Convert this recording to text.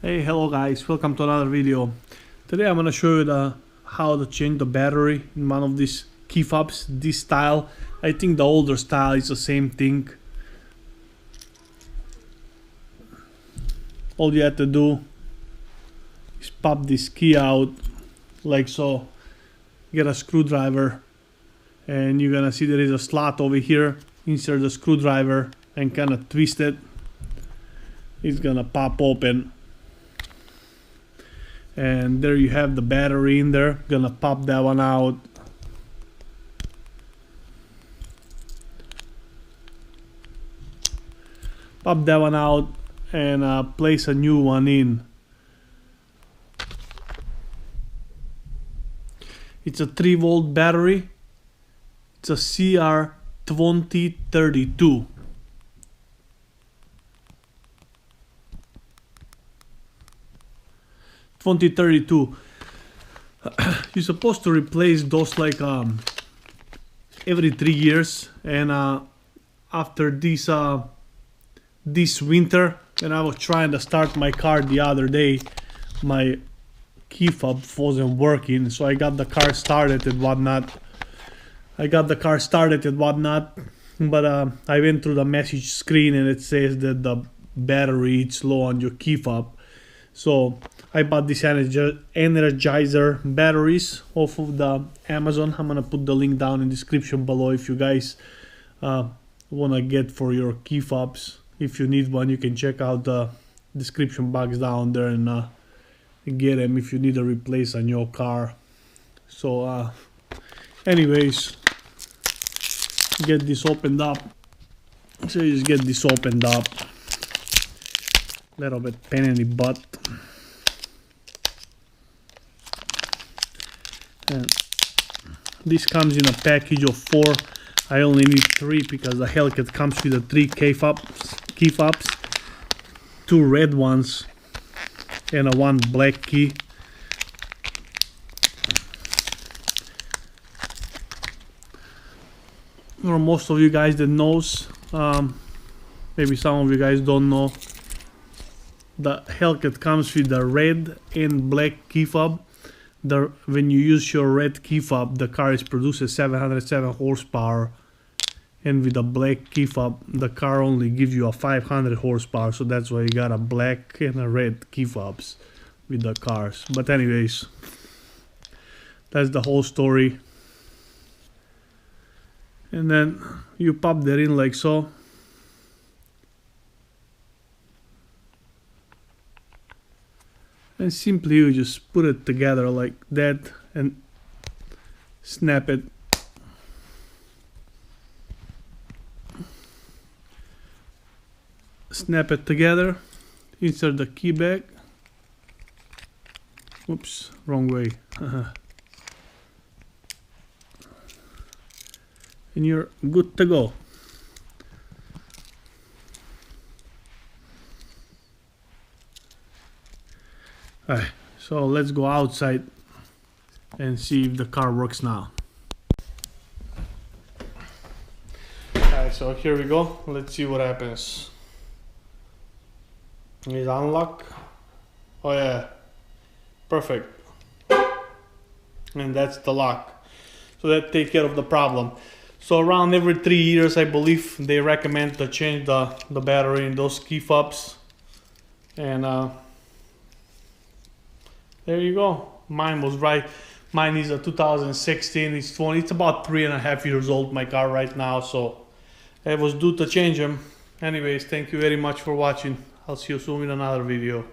Hey, hello guys, welcome to another video. Today I'm gonna show you how to change the battery in one of these key fobs, this style. I think the older style is the same thing. All you have to do is pop this key out like so, get a screwdriver, and you're gonna see there is a slot over here. Insert the screwdriver and kind of twist it. It's gonna pop open. And there you have the battery in there. Gonna pop that one out. Pop that one out and place a new one in. It's a 3-volt battery. It's a CR2032. You're supposed to replace those like every 3 years, and after this winter, when I was trying to start my car the other day, my key fob wasn't working, so I got the car started and whatnot. But I went through the message screen and it says that the battery is low on your key fob. So I bought these Energizer batteries off of the Amazon. I'm gonna put the link down in the description below if you guys wanna get for your key fobs. If you need one, you can check out the description box down there and get them if you need a replace on your car. So anyways, get this opened up. So you just get this opened up. Little bit pain in the butt. And this comes in a package of 4. I only need 3 because the Hellcat comes with the 3 key fobs, 2 red ones and a 1 black key. For most of you guys that knows, maybe some of you guys don't know, the Hellcat comes with the red and black key fob. When you use your red key fob, the car produces 707 horsepower, and with the black key fob, the car only gives you a 500 horsepower. So that's why you got a black and a red key fobs with the cars. But anyways, that's the whole story. And then you pop that in like so. And simply you just put it together like that and snap it. Snap it together. Insert the key back. Oops, wrong way. And you're good to go. Alright, so let's go outside and see if the car works now. Alright, so here we go. Let's see what happens. Is unlock. Oh yeah, perfect. And that's the lock. So that takes care of the problem. So around every 3 years, I believe they recommend to change the battery in those key fobs. And there you go. Mine was right. Mine is a 2016. It's about 3.5 years old, my car right now. So it was due to change them. Anyways, thank you very much for watching. I'll see you soon in another video.